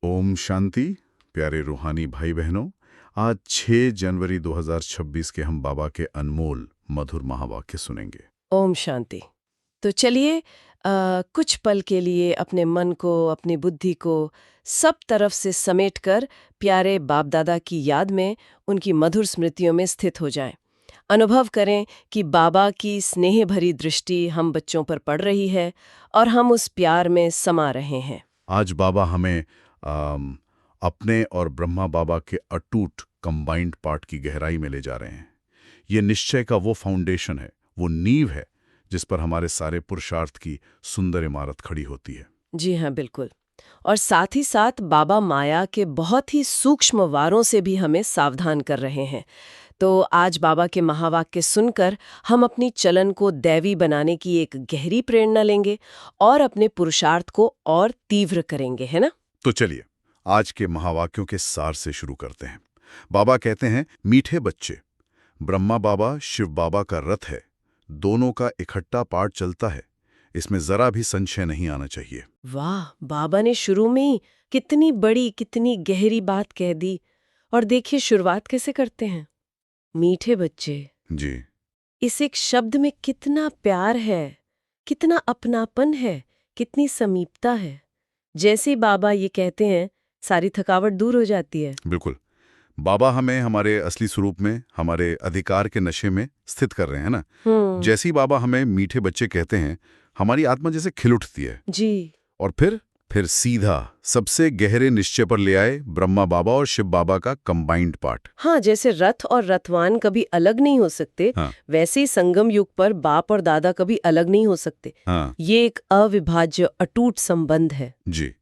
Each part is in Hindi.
ओम शांति। प्यारे रूहानी भाई बहनों, आज 6 जनवरी 2026 के हम बाबा के अनमोल मधुर महावाक्य सुनेंगे। ओम शांति। तो चलिए कुछ पल के लिए अपने मन को, अपनी बुद्धि को सब तरफ से समेटकर प्यारे बाप दादा की याद में, उनकी मधुर स्मृतियों में स्थित हो जाएं। अनुभव करें कि बाबा की स्नेह भरी दृष्टि हम बच्चों पर पड़ रही है और हम उस प्यार में समा रहे हैं। आज बाबा हमें अपने और ब्रह्मा बाबा के अटूट कंबाइंड पार्ट की गहराई में ले जा रहे हैं। ये निश्चय का वो फाउंडेशन है, वो नींव है जिस पर हमारे सारे पुरुषार्थ की सुंदर इमारत खड़ी होती है। जी हाँ, बिल्कुल। और साथ ही साथ बाबा माया के बहुत ही सूक्ष्म वारों से भी हमें सावधान कर रहे हैं। तो आज बाबा के महावाक्य सुनकर हम अपनी चलन को दैवी बनाने की एक गहरी प्रेरणा लेंगे और अपने पुरुषार्थ को और तीव्र करेंगे, है ना? तो चलिए आज के महावाक्यों के सार से शुरू करते हैं। बाबा कहते हैं, मीठे बच्चे, ब्रह्मा बाबा शिव बाबा का रथ है, दोनों का इकट्ठा पार्ट चलता है, इसमें जरा भी संशय नहीं आना चाहिए। वाह, बाबा ने शुरू में ही कितनी बड़ी, कितनी गहरी बात कह दी। और देखिए शुरुआत कैसे करते हैं। मीठे बच्चे। जी। इस एक शब्द में कितना प्यार है, कितना अपनापन है, कितनी समीपता है। जैसे ही बाबा ये कहते हैं, सारी थकावट दूर हो जाती है। बिल्कुल। बाबा हमें हमारे असली स्वरूप में, हमारे अधिकार के नशे में स्थित कर रहे हैं ना। जैसे ही बाबा हमें मीठे बच्चे कहते हैं, हमारी आत्मा जैसे खिल उठती है। जी। और फिर सीधा सबसे गहरे निश्चय पर ले आए ब्रह्मा बाबा और शिव बाबा का कंबाइंड पार्ट। हाँ, जैसे रथ और रथवान कभी अलग नहीं हो सकते, हाँ। वैसे ही संगम युग पर बाप और दादा कभी अलग नहीं हो सकते। हाँ। ये एक अविभाज्य अटूट संबंध है। जी।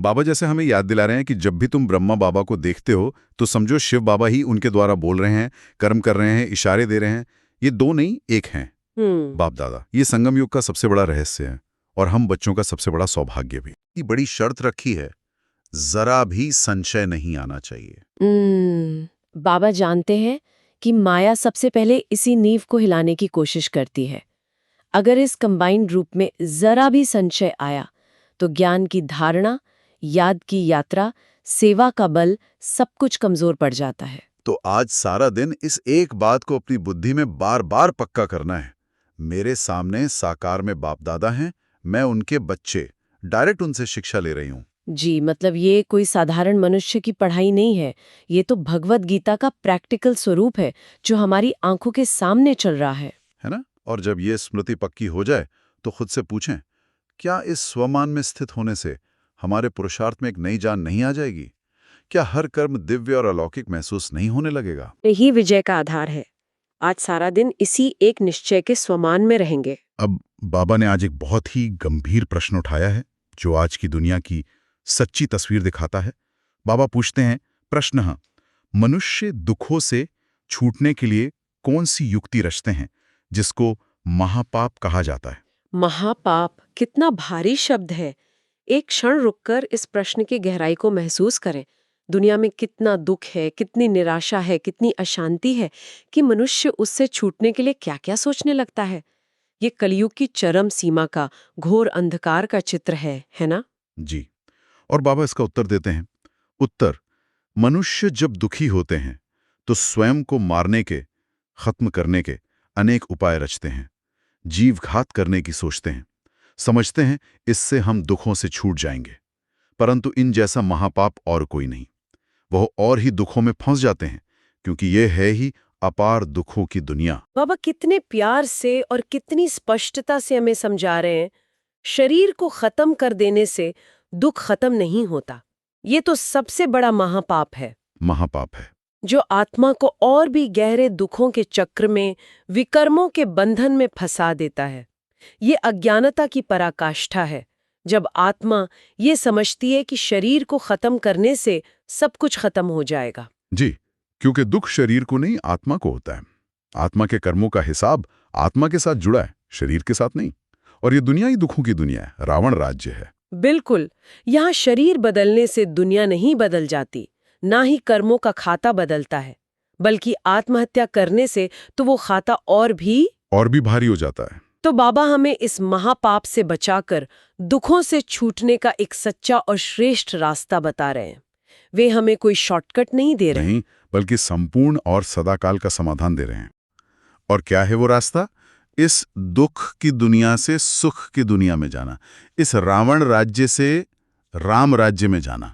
बाबा जैसे हमें याद दिला रहे हैं कि जब भी तुम ब्रह्मा बाबा को देखते हो तो समझो शिव बाबा ही उनके द्वारा बोल रहे हैं, कर्म कर रहे हैं, इशारे दे रहे हैं। ये दो नहीं, एक हैं। बाप दादा। ये संगम युग का सबसे बड़ा रहस्य है और हम बच्चों का सबसे बड़ा सौभाग्य भी। ये बड़ी शर्त रखी है, जरा भी संशय नहीं आना चाहिए। बाबा जानते हैं कि माया सबसे पहले इसी नींव को हिलाने की कोशिश करती है। अगर इस कंबाइंड रूप में जरा भी संशय आया तो ज्ञान की धारणा, याद की यात्रा, सेवा का बल सब कुछ कमजोर पड़ जाता है। तो आज सारा दिन इस एक बात को अपनी बुद्धि में बार बार पक्का करना है। मेरे सामने साकार में बाप दादा हैं, मैं उनके बच्चे, डायरेक्ट उनसे शिक्षा ले रही हूँ। जी, मतलब ये कोई साधारण मनुष्य की पढ़ाई नहीं है। ये तो भगवत गीता का प्रैक्टिकल स्वरूप है जो हमारी आंखों के सामने चल रहा है ना? और जब ये स्मृति पक्की हो जाए तो खुद से पूछें, क्या इस स्वमान में स्थित होने से हमारे पुरुषार्थ में एक नई जान नहीं आ जाएगी? क्या हर कर्म दिव्य और अलौकिक महसूस नहीं होने लगेगा? यही विजय का आधार है। आज सारा दिन इसी एक निश्चय के स्वमान में रहेंगे। अब बाबा ने आज एक बहुत ही गंभीर प्रश्न उठाया है जो आज की दुनिया की सच्ची तस्वीर दिखाता है। बाबा पूछते हैं, प्रश्न है, मनुष्य दुखों से छूटने के लिए कौन सी युक्ति रचते हैं जिसको महापाप कहा जाता है? महापाप कितना भारी शब्द है। एक क्षण रुककर इस प्रश्न की गहराई को महसूस करें। दुनिया में कितना दुख है, कितनी निराशा है, कितनी अशांति है कि मनुष्य उससे छूटने के लिए क्या-क्या सोचने लगता है। ये कलयुग की चरम सीमा का, घोर अंधकार का चित्र है ना? जी। और बाबा इसका उत्तर देते हैं, उत्तर, मनुष्य जब दुखी होते हैं तो स्वयं को मारने के, खत्म करने के अनेक उपाय रचते हैं, जीवघात करने की सोचते हैं, समझते हैं इससे हम दुखों से छूट जाएंगे। परंतु इन जैसा महापाप और कोई नहीं। वह और ही दुखों में फंस जाते हैं क्योंकि यह है ही अपार दुखों की दुनिया। बाबा कितने प्यार से और कितनी स्पष्टता से हमें समझा रहे हैं, शरीर को खत्म कर देने से दुख खत्म नहीं होता। ये तो सबसे बड़ा महापाप है। महापाप है जो आत्मा को और भी गहरे दुखों के चक्र में, विकर्मों के बंधन में फंसा देता है। ये अज्ञानता की पराकाष्ठा है। जब आत्मा ये समझती है कि शरीर को खत्म करने से सब कुछ खत्म हो जाएगा। जी, क्योंकि दुख शरीर को नहीं, आत्मा को होता है। आत्मा के कर्मों का हिसाब आत्मा के साथ जुड़ा है, शरीर के साथ नहीं। और ये दुनिया ही दुखों की दुनिया है, रावण राज्य है। बिल्कुल। यहाँ शरीर बदलने से दुनिया नहीं बदल जाती, ना ही कर्मों का खाता बदलता है, बल्कि आत्महत्या करने से तो वो खाता और भी भारी हो जाता है। तो बाबा हमें इस महापाप से बचाकर दुखों से छूटने का एक सच्चा और श्रेष्ठ रास्ता बता रहे हैं। वे हमें कोई शॉर्टकट नहीं दे रहे। नहीं, बल्कि संपूर्ण और सदाकाल का समाधान दे रहे हैं। और क्या है वो रास्ता? इस दुख की दुनिया से सुख की दुनिया में जाना, इस रावण राज्य से राम राज्य में जाना।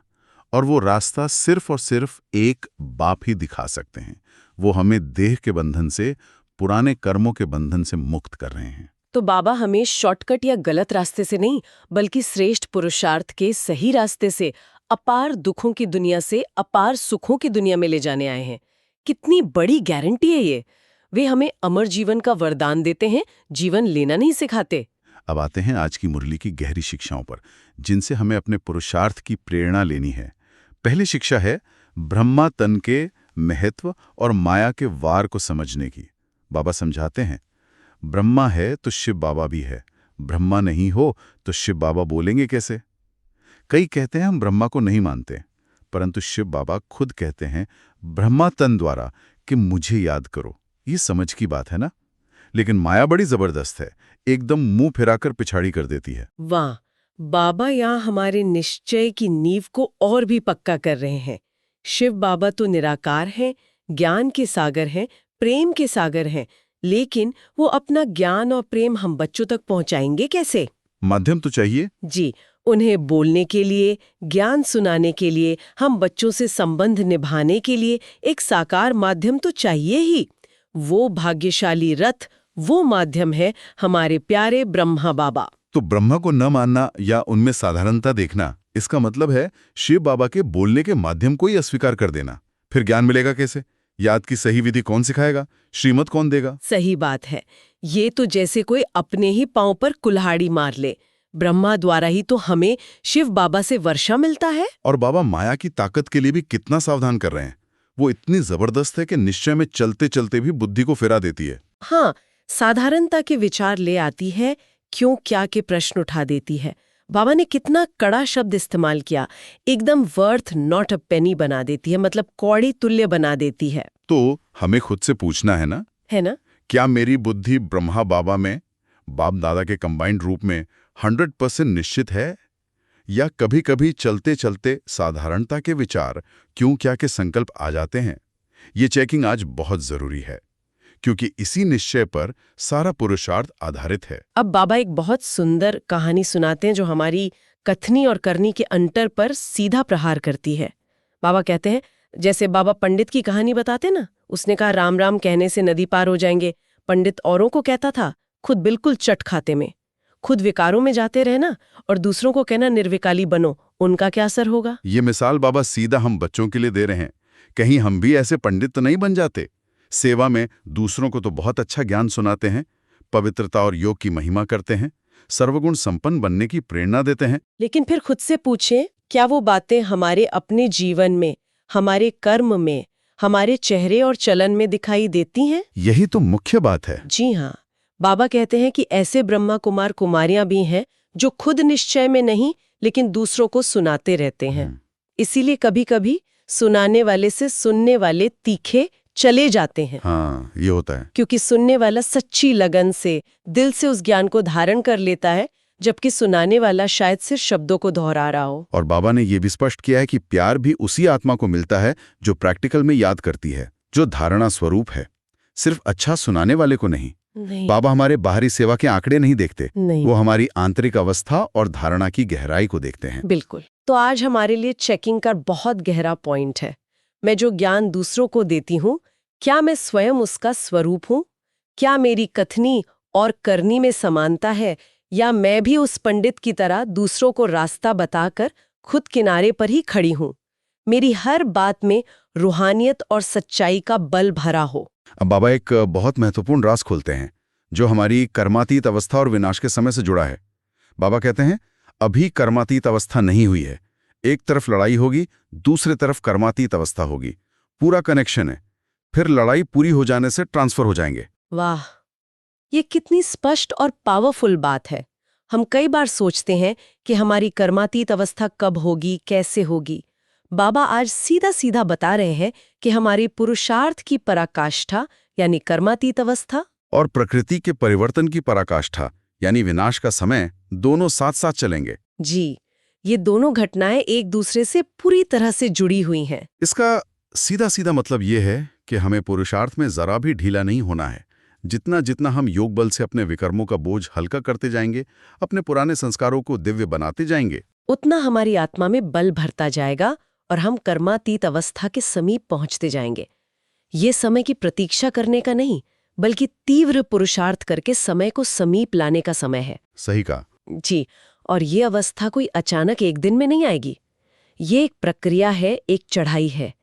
और वो रास्ता सिर्फ और सिर्फ एक बाप ही दिखा सकते हैं। वो हमें देह के बंधन से, पुराने कर्मों के बंधन से मुक्त कर रहे हैं। तो बाबा हमें शॉर्टकट या गलत रास्ते से नहीं, बल्कि श्रेष्ठ पुरुषार्थ के सही रास्ते से, अपार दुखों की दुनिया से अपार सुखों की दुनिया में ले जाने आए हैं। कितनी बड़ी गारंटी है ये। वे हमें अमर जीवन का वरदान देते हैं, जीवन लेना नहीं सिखाते। अब आते हैं आज की मुरली की गहरी शिक्षाओं पर, जिनसे हमें अपने पुरुषार्थ की प्रेरणा लेनी है। पहली शिक्षा है ब्रह्मा तन के महत्व और माया के वार को समझने की। बाबा समझाते हैं, ब्रह्मा है तो शिव बाबा भी है, ब्रह्मा नहीं हो तो शिव बाबा बोलेंगे कैसे? कई कहते हैं हम ब्रह्मा को नहीं मानते, परंतु शिव बाबा खुद कहते हैं ब्रह्मा तन द्वारा कि मुझे याद करो। ये समझ की बात है ना? लेकिन माया बड़ी जबरदस्त है, एकदम मुंह फिराकर पिछाड़ी कर देती है। वाह, बाबा यहाँ हमारे निश्चय की नींव को और भी पक्का कर रहे हैं। शिव बाबा तो निराकार हैं, ज्ञान के सागर हैं, प्रेम के सागर हैं, लेकिन वो अपना ज्ञान और प्रेम हम बच्चों तक पहुंचाएंगे कैसे? माध्यम तो चाहिए। जी, उन्हें बोलने के लिए, ज्ञान सुनाने के लिए, हम बच्चों से संबंध निभाने के लिए एक साकार माध्यम तो चाहिए ही। वो भाग्यशाली रथ, वो माध्यम है हमारे प्यारे ब्रह्मा बाबा। तो ब्रह्मा को न मानना या उनमें साधारणता देखना, इसका मतलब है शिव बाबा के बोलने के माध्यम को ही अस्वीकार कर देना। फिर ज्ञान मिलेगा कैसे? याद की सही विधि कौन सिखाएगा? श्रीमत कौन देगा? सही बात है। ये तो जैसे कोई अपने ही पांव पर कुल्हाड़ी मार ले। ब्रह्मा द्वारा ही तो हमें शिव बाबा से वर्षा मिलता है। और बाबा माया की ताकत के लिए भी कितना सावधान कर रहे हैं। वो इतनी जबरदस्त है कि निश्चय में चलते चलते भी बुद्धि को फिरा देती है। हाँ, साधारणता के विचार ले आती है, क्यों क्या के प्रश्न उठा देती है। बाबा ने कितना कड़ा शब्द इस्तेमाल किया, एकदम वर्थ नॉट अ पेनी बना देती है, मतलब कौड़ी तुल्य बना देती है। तो हमें खुद से पूछना है ना, क्या मेरी बुद्धि ब्रह्मा बाबा में, बाप दादा के कंबाइंड रूप में 100% निश्चित है, या कभी कभी चलते चलते साधारणता के विचार, क्यों क्या के संकल्प आ जाते हैं? ये चेकिंग आज बहुत जरूरी है, क्योंकि इसी निश्चय पर सारा पुरुषार्थ आधारित है। अब बाबा एक बहुत सुंदर कहानी सुनाते हैं जो हमारी कथनी और करनी के अंतर पर सीधा प्रहार करती है। बाबा कहते हैं, जैसे बाबा पंडित की कहानी बताते ना, उसने कहा राम राम कहने से नदी पार हो जाएंगे। पंडित औरों को कहता था, खुद बिल्कुल चट खाते में, खुद विकारों में जाते रहना और दूसरों को कहना निर्विकाली बनो। उनका क्या असर होगा? ये मिसाल बाबा सीधा हम बच्चों के लिए दे रहे हैं। कहीं हम भी ऐसे पंडित तो नहीं बन जाते? सेवा में दूसरों को तो बहुत अच्छा ज्ञान सुनाते हैं, पवित्रता और योग की महिमा करते हैं, सर्वगुण संपन्न बनने की प्रेरणा देते हैं, लेकिन फिर खुद से पूछें, क्या वो बातें हमारे अपने जीवन में, हमारे कर्म में, हमारे चेहरे और चलन में दिखाई देती हैं? यही तो मुख्य बात है। जी हाँ, बाबा कहते हैं कि ऐसे ब्रह्मा कुमार कुमारियां भी हैं जो खुद निश्चय में नहीं, लेकिन दूसरों को सुनाते रहते हैं। इसीलिए कभी कभी सुनाने वाले से सुनने वाले तीखे चले जाते हैं। हाँ, ये होता है। क्योंकि सुनने वाला सच्ची लगन से, दिल से उस ज्ञान को धारण कर लेता है, जबकि सुनाने वाला शायद सिर्फ शब्दों को दोहरा रहा हो। और बाबा ने ये भी स्पष्ट किया है कि प्यार भी उसी आत्मा को मिलता है जो प्रैक्टिकल में याद करती है, जो धारणा स्वरूप है, सिर्फ अच्छा सुनाने वाले को नहीं। बाबा हमारे बाहरी सेवा के आंकड़े नहीं देखते, वो हमारी आंतरिक अवस्था और धारणा की गहराई को देखते हैं। बिल्कुल। तो आज हमारे लिए चेकिंग का बहुत गहरा पॉइंट है। मैं जो ज्ञान दूसरों को देती हूँ, क्या मैं स्वयं उसका स्वरूप हूँ? क्या मेरी कथनी और करनी में समानता है, या मैं भी उस पंडित की तरह दूसरों को रास्ता बताकर खुद किनारे पर ही खड़ी हूँ? मेरी हर बात में रूहानियत और सच्चाई का बल भरा हो। अब बाबा एक बहुत महत्वपूर्ण राज खोलते हैं, जो हमारी कर्मातीत अवस्था और विनाश के समय से जुड़ा है। बाबा कहते हैं, अभी कर्मातीत अवस्था नहीं हुई है, एक तरफ लड़ाई होगी, दूसरे तरफ कर्मातीत अवस्था होगी, पूरा कनेक्शन है। फिर लड़ाई पूरी हो जाने से ट्रांसफर हो जाएंगे। वाह, ये कितनी स्पष्ट और पावरफुल बात है। हम कई बार सोचते हैं कि हमारी कर्मातीत अवस्था कब होगी, कैसे होगी। बाबा आज सीधा सीधा बता रहे हैं कि हमारी पुरुषार्थ की पराकाष्ठा यानी कर्मातीत अवस्था और प्रकृति के परिवर्तन की पराकाष्ठा यानी विनाश का समय दोनों साथ साथ चलेंगे। जी, ये दोनों घटनाएं एक दूसरे से पूरी तरह से जुड़ी हुई हैं। इसका सीधा सीधा मतलब ये है कि हमें पुरुषार्थ में जरा भी ढीला नहीं होना है। जितना जितना हम योग बल से अपने विकर्मों का बोझ हल्का करते जाएंगे, अपने पुराने संस्कारों को दिव्य बनाते जाएंगे, उतना हमारी आत्मा में बल भरता जाएगा और हम कर्मातीत अवस्था के समीप पहुंचते जाएंगे। ये समय की प्रतीक्षा करने का नहीं, बल्कि तीव्र पुरुषार्थ करके समय को समीप लाने का समय है। सही कहा। जी, और ये अवस्था कोई अचानक एक दिन में नहीं आएगी। ये एक प्रक्रिया है, एक चढ़ाई है।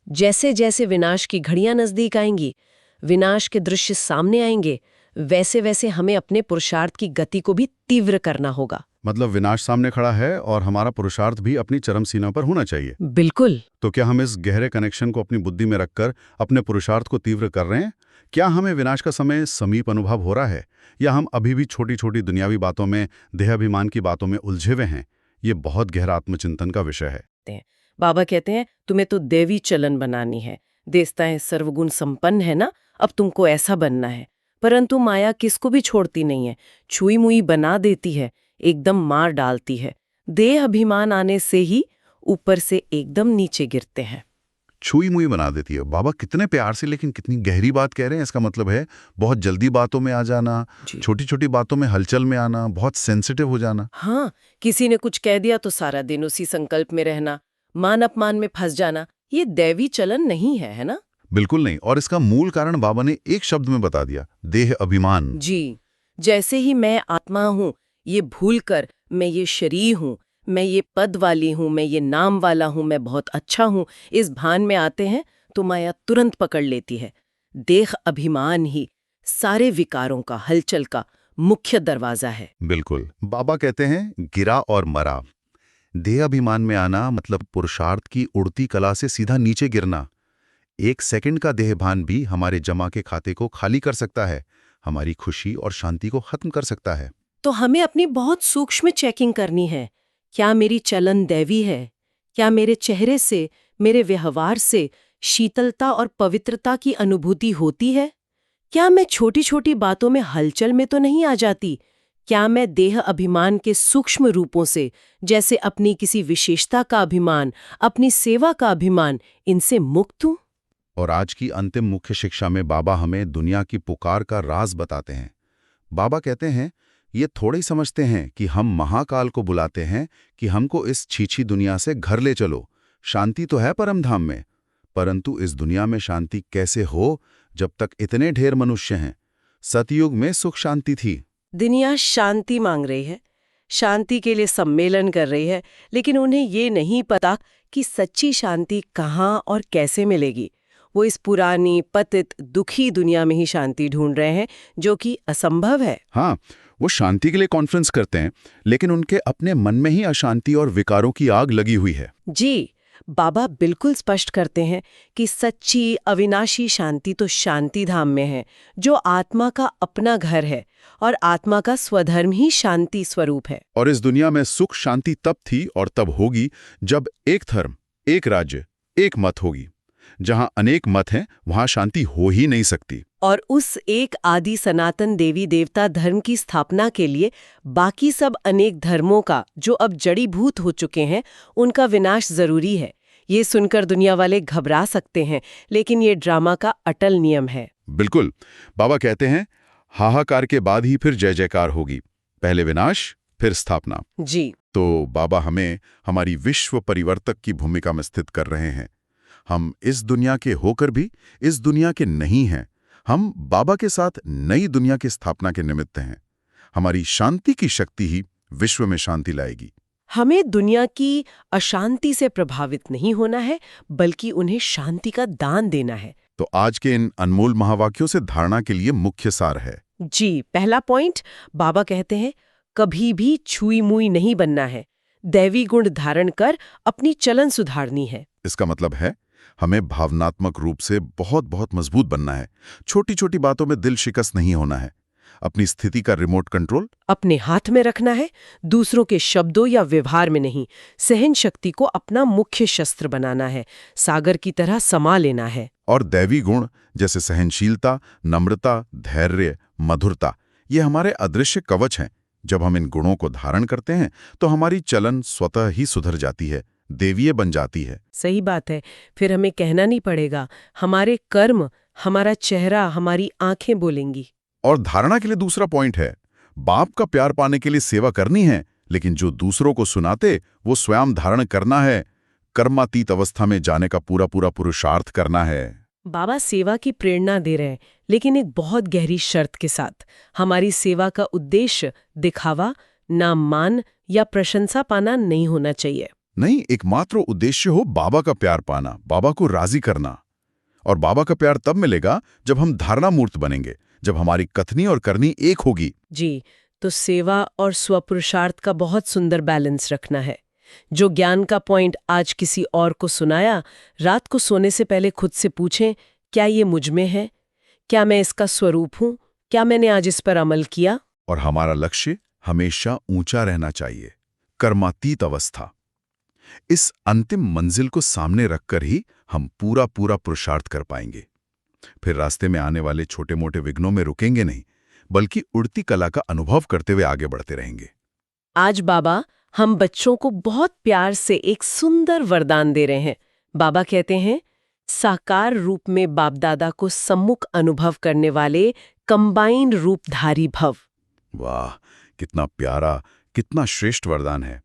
जैसे जैसे विनाश की घड़ियां नजदीक आएंगी, विनाश के दृश्य सामने आएंगे, वैसे वैसे हमें अपने पुरुषार्थ की गति को भी तीव्र करना होगा। मतलब विनाश सामने खड़ा है और हमारा पुरुषार्थ भी अपनी चरम सीमा पर होना चाहिए। बिल्कुल। तो क्या हम इस गहरे कनेक्शन को अपनी बुद्धि में रखकर अपने पुरुषार्थ को तीव्र कर रहे हैं? क्या हमें विनाश का समय समीप अनुभव हो रहा है, या हम अभी भी छोटी छोटी दुनियावी बातों में, देहाभिमान की बातों में उलझे हुए हैं? ये बहुत गहरा आत्मचिंतन का विषय है। बाबा कहते हैं, तुम्हें तो देवी चलन बनानी है, देवताएं सर्वगुण संपन्न है ना, अब तुमको ऐसा बनना है। परंतु माया किसको भी छोड़ती नहीं है, छुई मुई बना देती है, एकदम मार डालती है। देह अभिमान आने से ही ऊपर से एकदम नीचे गिरते हैं। छुई मुई बना देती है। बाबा कितने प्यार से लेकिन कितनी गहरी बात कह रहे हैं। इसका मतलब है बहुत जल्दी बातों में आ जाना, छोटी छोटी बातों में हलचल में आना, बहुत सेंसिटिव हो जाना। हाँ, किसी ने कुछ कह दिया तो सारा दिन उसी संकल्प में रहना, मान अपमान में फंस जाना, ये दैवी चलन नहीं है ना? बिल्कुल नहीं। और इसका मूल कारण बाबा ने एक शब्द में बता दिया, देह अभिमान। जी, जैसे ही मैं आत्मा हूँ, ये भूलकर मैं ये शरीर हूँ, मैं ये पद वाली हूँ, मैं ये नाम वाला हूँ, मैं बहुत अच्छा हूँ, इस भान में आते हैं तो माया तुरंत पकड़ लेती है। देह अभिमान ही सारे विकारों का, हलचल का मुख्य दरवाजा है। बिल्कुल। बाबा कहते हैं गिरा और मरा। देह अभिमान में आना मतलब पुरुषार्थ की उड़ती कला से सीधा नीचे गिरना। एक सेकंड का देहभान भी हमारे जमा के खाते को खाली कर सकता है, हमारी खुशी और शांति को खत्म कर सकता है। तो हमें अपनी बहुत सूक्ष्म चेकिंग करनी है। क्या मेरी चलन दैवी है? क्या मेरे चेहरे से, मेरे व्यवहार से शीतलता और पवित्रता की अनुभूति होती है? क्या मैं छोटी छोटी बातों में हलचल में तो नहीं आ जाती? क्या मैं देह अभिमान के सूक्ष्म रूपों से, जैसे अपनी किसी विशेषता का अभिमान, अपनी सेवा का अभिमान, इनसे मुक्त हूं? और आज की अंतिम मुख्य शिक्षा में बाबा हमें दुनिया की पुकार का राज बताते हैं। बाबा कहते हैं, ये थोड़े ही समझते हैं कि हम महाकाल को बुलाते हैं कि हमको इस छीछी दुनिया से घर ले चलो। शांति तो है परम धाम में, परंतु इस दुनिया में शांति कैसे हो जब तक इतने ढेर मनुष्य हैं? सतयुग में सुख शांति थी। दुनिया शांति मांग रही है, शांति के लिए सम्मेलन कर रही है, लेकिन उन्हें ये नहीं पता कि सच्ची शांति कहाँ और कैसे मिलेगी। वो इस पुरानी, पतित, दुखी दुनिया में ही शांति ढूंढ रहे हैं, जो कि असंभव है। हाँ, वो शांति के लिए कॉन्फ्रेंस करते हैं, लेकिन उनके अपने मन में ही अशांति और विकारों की आग लगी हुई है। जी, बाबा बिल्कुल स्पष्ट करते हैं कि सच्ची अविनाशी शांति तो शांति धाम में है, जो आत्मा का अपना घर है, और आत्मा का स्वधर्म ही शांति स्वरूप है। और इस दुनिया में सुख शांति तब थी और तब होगी जब एक धर्म, एक राज्य, एक मत होगी। जहां अनेक मत हैं, वहां शांति हो ही नहीं सकती। और उस एक आदि सनातन देवी देवता धर्म की स्थापना के लिए बाकी सब अनेक धर्मों का, जो अब जड़ीभूत हो चुके हैं, उनका विनाश जरूरी है। ये सुनकर दुनिया वाले घबरा सकते हैं, लेकिन ये ड्रामा का अटल नियम है। बिल्कुल। बाबा कहते हैं, हाहाकार के बाद ही फिर जय जयकार होगी। पहले विनाश, फिर स्थापना। जी। तो बाबा हमें हमारी विश्व परिवर्तक की भूमिका में स्थित कर रहे हैं। हम इस दुनिया के होकर भी इस दुनिया के नहीं हैं। हम बाबा के साथ नई दुनिया की स्थापना के निमित्त हैं। हमारी शांति की शक्ति ही विश्व में शांति लाएगी। हमें दुनिया की अशांति से प्रभावित नहीं होना है, बल्कि उन्हें शांति का दान देना है। तो आज के इन अनमोल महावाक्यों से धारणा के लिए मुख्य सार है। जी, पहला पॉइंट, बाबा कहते हैं, कभी भी छुई मुई नहीं बनना है, दैवी गुण धारण कर अपनी चलन सुधारनी है। इसका मतलब है हमें भावनात्मक रूप से बहुत बहुत मजबूत बनना है। छोटी छोटी बातों में दिल शिकस्त नहीं होना है। अपनी स्थिति का रिमोट कंट्रोल? अपने हाथ में रखना है, दूसरों के शब्दों या व्यवहार में नहीं। सहन शक्ति को अपना मुख्य शस्त्र बनाना है, सागर की तरह समा लेना है। और दैवी गुण जैसे सहनशीलता, नम्रता, धैर्य, मधुरता, ये हमारे अदृश्य कवच हैं। जब हम इन गुणों को धारण करते हैं तो हमारी चलन स्वतः ही सुधर जाती है, देवीय बन जाती है। सही बात है। फिर हमें कहना नहीं पड़ेगा, हमारे कर्म, हमारा चेहरा, हमारी आंखें बोलेंगी। और धारणा के लिए दूसरा पॉइंट है, बाप का प्यार पाने के लिए सेवा करनी है, लेकिन जो दूसरों को सुनाते वो स्वयं धारण करना है। कर्मातीत अवस्था में जाने का पूरा पूरा पुरुषार्थ करना है। बाबा सेवा की प्रेरणा दे रहे हैं, लेकिन एक बहुत गहरी शर्त के साथ। हमारी सेवा का उद्देश्य दिखावा, नाम मान या प्रशंसा पाना नहीं होना चाहिए। नहीं, एकमात्र उद्देश्य हो बाबा का प्यार पाना, बाबा को राजी करना। और बाबा का प्यार तब मिलेगा जब हम धारणा मूर्त बनेंगे, जब हमारी कथनी और करनी एक होगी। जी, तो सेवा और स्वपुरुषार्थ का बहुत सुंदर बैलेंस रखना है। जो ज्ञान का पॉइंट आज किसी और को सुनाया, रात को सोने से पहले खुद से पूछें, क्या ये मुझ में है? क्या मैं इसका स्वरूप हूँ? क्या मैंने आज इस पर अमल किया? और हमारा लक्ष्य हमेशा ऊंचा रहना चाहिए, कर्मातीत अवस्था। इस अंतिम मंजिल को सामने रखकर ही हम पूरा पूरा पुरुषार्थ कर पाएंगे। फिर रास्ते में आने वाले छोटे मोटे विघ्नों में रुकेंगे नहीं, बल्कि उड़ती कला का अनुभव करते हुए आगे बढ़ते रहेंगे। आज बाबा हम बच्चों को बहुत प्यार से एक सुंदर वरदान दे रहे हैं। बाबा कहते हैं, साकार रूप में बाप दादा को सम्मुख अनुभव करने वाले कंबाइंड रूपधारी भव। वाह, कितना प्यारा, कितना श्रेष्ठ वरदान है।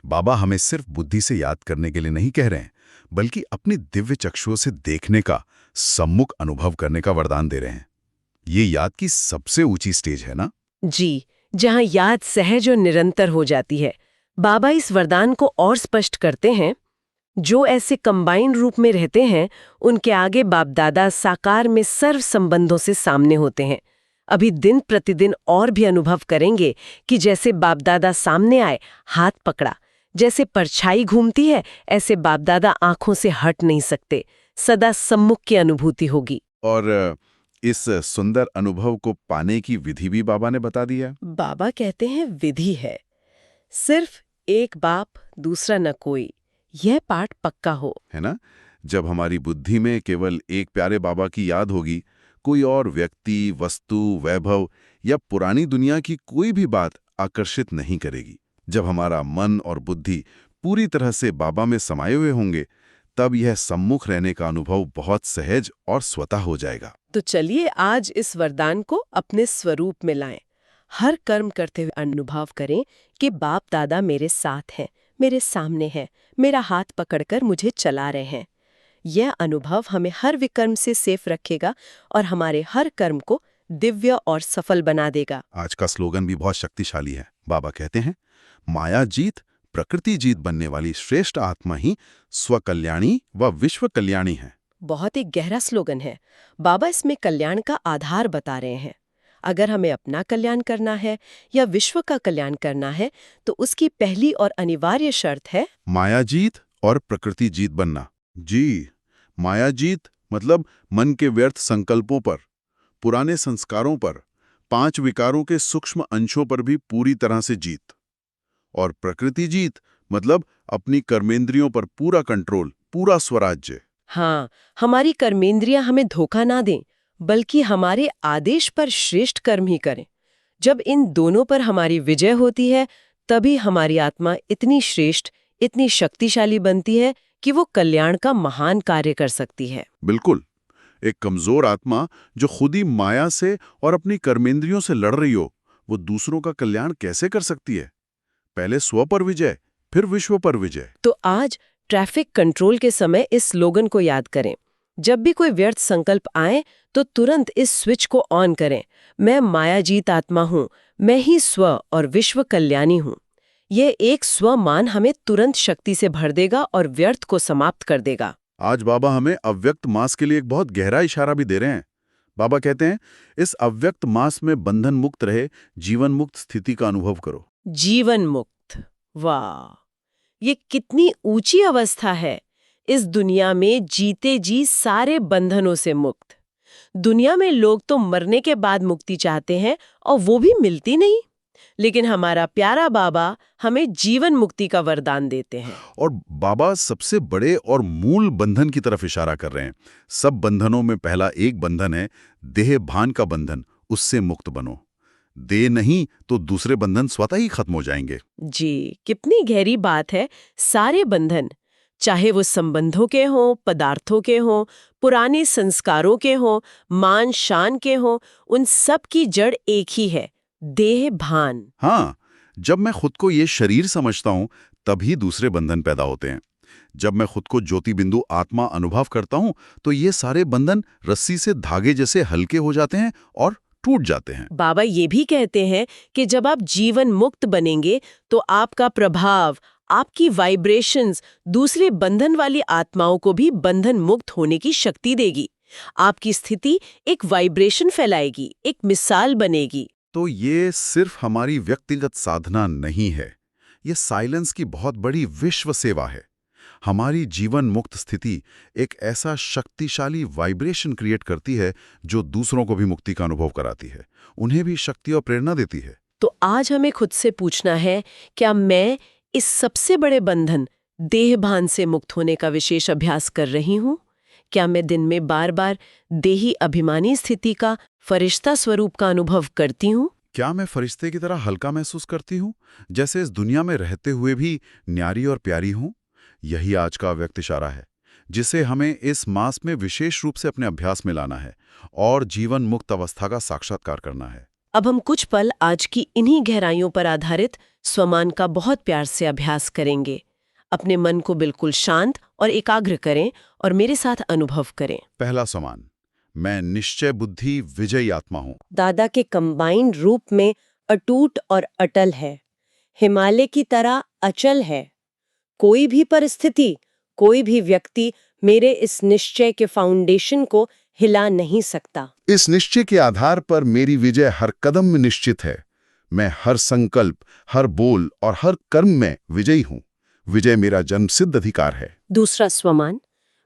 बाबा हमें सिर्फ बुद्धि से याद करने के लिए नहीं कह रहे हैं, बल्कि अपनी दिव्य चक्षुओं से देखने का, सम्मुख अनुभव करने का वरदान दे रहे हैं। ये याद की सबसे ऊंची स्टेज है ना? जी, जहां याद सहज और निरंतर हो जाती है। बाबा इस वरदान को और स्पष्ट करते हैं, जो ऐसे कंबाइंड रूप में रहते हैं, उनके आगे बाप दादा साकार में सर्व संबंधों से सामने होते हैं। अभी दिन प्रतिदिन और भी अनुभव करेंगे कि जैसे बाप दादा सामने आए, हाथ पकड़ा, जैसे परछाई घूमती है, ऐसे बाप दादा आंखों से हट नहीं सकते। सदा सम्मुख की अनुभूति होगी। और इस सुंदर अनुभव को पाने की विधि भी बाबा ने बता दी है। बाबा कहते हैं, विधि है सिर्फ एक बाप, दूसरा न कोई। यह पाठ पक्का हो, है ना? जब हमारी बुद्धि में केवल एक प्यारे बाबा की याद होगी, कोई और व्यक्ति, वस्तु, वैभव या पुरानी दुनिया की कोई भी बात आकर्षित नहीं करेगी। जब हमारा मन और बुद्धि पूरी तरह से बाबा में समाये हुए होंगे, तब यह सम्मुख रहने का अनुभव बहुत सहज और स्वतः हो जाएगा। तो चलिए आज इस वरदान को अपने स्वरूप में लाएं। हर कर्म करते हुए अनुभव करें कि बाप दादा मेरे साथ हैं, मेरे सामने हैं, मेरा हाथ पकड़कर मुझे चला रहे हैं। यह अनुभव हमें हर विकर्म से सेफ रखेगा और हमारे हर कर्म को दिव्य और सफल बना देगा। आज का स्लोगन भी बहुत शक्तिशाली है। बाबा कहते हैं, माया जीत, प्रकृति जीत बनने वाली श्रेष्ठ आत्मा ही स्वकल्याणी व विश्व कल्याणी है। बहुत ही गहरा स्लोगन है। बाबा इसमें कल्याण का आधार बता रहे हैं। अगर हमें अपना कल्याण करना है या विश्व का कल्याण करना है, तो उसकी पहली और अनिवार्य शर्त है माया जीत और प्रकृति जीत बनना। जी, माया जीत मतलब मन के व्यर्थ संकल्पों पर, पुराने संस्कारों पर, 5 विकारों के सूक्ष्म अंशों पर भी पूरी तरह से जीत। और प्रकृति जीत मतलब अपनी कर्मेंद्रियों पर पूरा कंट्रोल, पूरा स्वराज्य। हाँ, हमारी कर्मेंद्रियां हमें धोखा ना दें, बल्कि हमारे आदेश पर श्रेष्ठ कर्म ही करें। जब इन दोनों पर हमारी विजय होती है, तभी हमारी आत्मा इतनी श्रेष्ठ, इतनी शक्तिशाली बनती है कि वो कल्याण का महान कार्य कर सकती है। बिल्कुल, एक कमजोर आत्मा जो खुद ही माया से और अपनी कर्मेंद्रियों से लड़ रही हो, वो दूसरों का कल्याण कैसे कर सकती है? पहले स्व पर विजय, फिर विश्व पर विजय। तो आज ट्रैफिक कंट्रोल के समय इस स्लोगन को याद करें। जब भी कोई व्यर्थ संकल्प आए, तो तुरंत इस स्विच को ऑन करें। मैं मायाजीत आत्मा हूँ, मैं ही स्व और विश्व कल्याणी हूँ। यह एक स्वमान हमें तुरंत शक्ति से भर देगा और व्यर्थ को समाप्त कर देगा। आज बाबा हमें अव्यक्त मास के लिए एक बहुत गहरा इशारा भी दे रहे हैं। बाबा कहते हैं, इस अव्यक्त मास में बंधन मुक्त रहे, जीवन मुक्त स्थिति का अनुभव करो। जीवन मुक्त, वाह, ये कितनी ऊंची अवस्था है। इस दुनिया में जीते जी सारे बंधनों से मुक्त। दुनिया में लोग तो मरने के बाद मुक्ति चाहते हैं और वो भी मिलती नहीं, लेकिन हमारा प्यारा बाबा हमें जीवन मुक्ति का वरदान देते हैं। और बाबा सबसे बड़े और मूल बंधन की तरफ इशारा कर रहे हैं। सब बंधनों में पहला एक बंधन है देह भान का बंधन, उससे मुक्त बनो। देह नहीं तो दूसरे बंधन स्वतः ही खत्म हो जाएंगे। जी, कितनी गहरी बात है। सारे बंधन, चाहे वो संबंधों के हों, पदार्थों के हों, पुराने संस्कारों के हों, मान शान के हों, उन सब की जड़ एक ही है, देह भान। हाँ, जब मैं खुद को ये शरीर समझता हूँ तभी दूसरे बंधन पैदा होते हैं। जब मैं खुद को ज्योति बिंदु आत्मा अनुभव करता हूँ तो ये सारे बंधन रस्सी से धागे जैसे हल्के हो जाते हैं और टूट जाते हैं। बाबा ये भी कहते हैं कि जब आप जीवन मुक्त बनेंगे तो आपका प्रभाव, आपकी वाइब्रेशंस दूसरे बंधन वाली आत्माओं को भी बंधन मुक्त होने की शक्ति देगी। आपकी स्थिति एक वाइब्रेशन फैलाएगी, एक मिसाल बनेगी। तो ये सिर्फ हमारी व्यक्तिगत साधना नहीं है, ये साइलेंस की बहुत बड़ी विश्व सेवा है। हमारी जीवन मुक्त स्थिति एक ऐसा शक्तिशाली वाइब्रेशन क्रिएट करती है जो दूसरों को भी मुक्ति का अनुभव कराती है, उन्हें भी शक्ति और प्रेरणा देती है। तो आज हमें खुद से पूछना है, क्या मैं इस सबसे बड़े बंधन देह भान से मुक्त होने का विशेष अभ्यास कर रही हूँ? क्या मैं दिन में बार बार देही अभिमानी स्थिति का, फरिश्ता स्वरूप का अनुभव करती हूँ? क्या मैं फरिश्ते की तरह हल्का महसूस करती हूँ, जैसे इस दुनिया में रहते हुए भी न्यारी और प्यारी हूँ? यही आज का व्यक्त इशारा है, जिसे हमें इस मास में विशेष रूप से अपने अभ्यास में लाना है और जीवन मुक्त अवस्था का साक्षात्कार करना है। अब हम कुछ पल आज की इन्हीं गहराइयों पर आधारित स्वमान का बहुत प्यार से अभ्यास करेंगे। अपने मन को बिल्कुल शांत और एकाग्र करें और मेरे साथ अनुभव करें। पहला स्वमान, मैं निश्चय बुद्धि विजयी आत्मा हूँ। दादा के कंबाइंड रूप में अटूट और अटल है, हिमालय की तरह अचल है। कोई भी परिस्थिति, कोई भी व्यक्ति मेरे इस निश्चय के फाउंडेशन को हिला नहीं सकता। इस निश्चय के आधार पर मेरी विजय हर कदम में निश्चित है। मैं हर संकल्प, हर बोल और हर कर्म में विजयी हूँ। विजय मेरा जन्मसिद्ध अधिकार है। दूसरा स्वमान,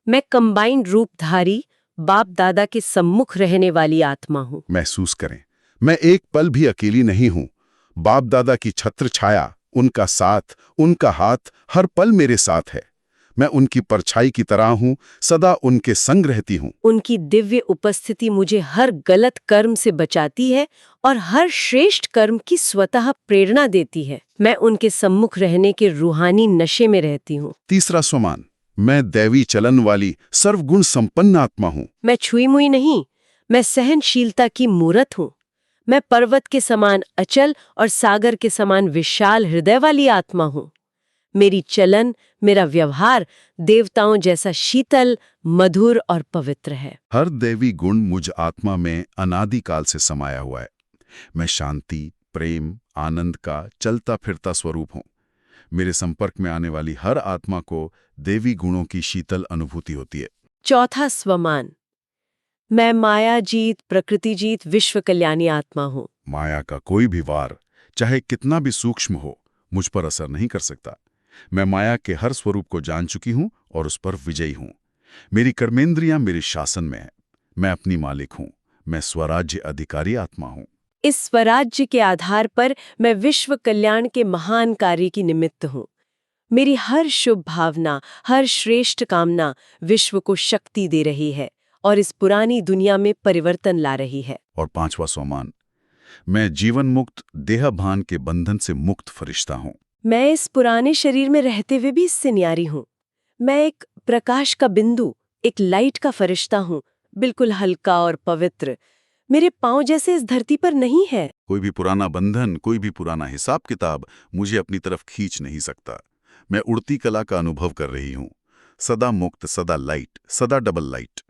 मैं कंबाइंड रूपधारी बाप दादा के सम्मुख रहने वाली आत्मा हूँ। महसूस करें, मैं एक पल भी अकेली नहीं हूँ। बाप दादा की छत्र छाया, उनका साथ, उनका हाथ हर पल मेरे साथ है। मैं उनकी परछाई की तरह हूँ, सदा उनके संग रहती हूँ। उनकी दिव्य उपस्थिति मुझे हर गलत कर्म से बचाती है और हर श्रेष्ठ कर्म की स्वतः प्रेरणा देती है। मैं उनके सम्मुख रहने के रूहानी नशे में रहती हूँ। तीसरा स्वमान, मैं दैवी चलन वाली सर्वगुण संपन्न आत्मा हूँ। मैं छुई मुई नहीं, मैं सहनशीलता की मूरत हूँ। मैं पर्वत के समान अचल और सागर के समान विशाल हृदय वाली आत्मा हूँ। मेरी चलन, मेरा व्यवहार देवताओं जैसा शीतल, मधुर और पवित्र है। हर दैवी गुण मुझ आत्मा में अनादिकाल से समाया हुआ है। मैं शांति, प्रेम, आनंद का चलता फिरता स्वरूप हूँ। मेरे संपर्क में आने वाली हर आत्मा को देवी गुणों की शीतल अनुभूति होती है। चौथा स्वमान, मैं माया जीत, प्रकृति जीत, विश्व कल्याणी आत्मा हूँ। माया का कोई भी वार, चाहे कितना भी सूक्ष्म हो, मुझ पर असर नहीं कर सकता। मैं माया के हर स्वरूप को जान चुकी हूँ और उस पर विजयी हूँ। मेरी कर्मेंद्रियां मेरे शासन में है। मैं अपनी मालिक हूँ। मैं स्वराज्य अधिकारी आत्मा हूँ। इस स्वराज्य के आधार पर मैं विश्व कल्याण के महान कार्य की निमित्त हूँ। मेरी हर शुभ भावना, हर श्रेष्ठ कामना विश्व को शक्ति दे रही है और इस पुरानी दुनिया में परिवर्तन ला रही है। और पांचवा स्वमान, मैं जीवन मुक्त देहभान के बंधन से मुक्त फरिश्ता हूँ। मैं इस पुराने शरीर में रहते हुए भी इससे न्यारी हूँ। मैं एक प्रकाश का बिंदु, एक लाइट का फरिश्ता हूँ, बिल्कुल हल्का और पवित्र। मेरे पांव जैसे इस धरती पर नहीं है। कोई भी पुराना बंधन, कोई भी पुराना हिसाब किताब मुझे अपनी तरफ खींच नहीं सकता। मैं उड़ती कला का अनुभव कर रही हूँ, सदा मुक्त, सदा लाइट, सदा डबल लाइट।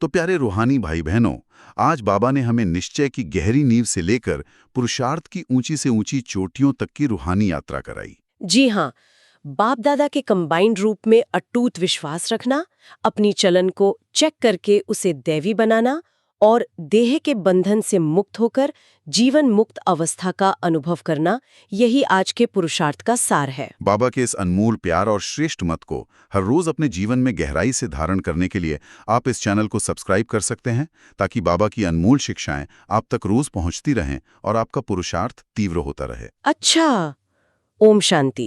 तो प्यारे रूहानी भाई बहनों, आज बाबा ने हमें निश्चय की गहरी नींव से लेकर पुरुषार्थ की ऊंची से ऊंची चोटियों तक की रूहानी यात्रा कराई। जी हाँ, बाप दादा के कंबाइंड रूप में अटूट विश्वास रखना, अपनी चलन को चेक करके उसे दैवी बनाना और देह के बंधन से मुक्त होकर जीवन मुक्त अवस्था का अनुभव करना, यही आज के पुरुषार्थ का सार है। बाबा के इस अनमोल प्यार और श्रेष्ठ मत को हर रोज अपने जीवन में गहराई से धारण करने के लिए आप इस चैनल को सब्सक्राइब कर सकते हैं, ताकि बाबा की अनमोल शिक्षाएं आप तक रोज पहुंचती रहें और आपका पुरुषार्थ तीव्र होता रहे। अच्छा, ओम शांति।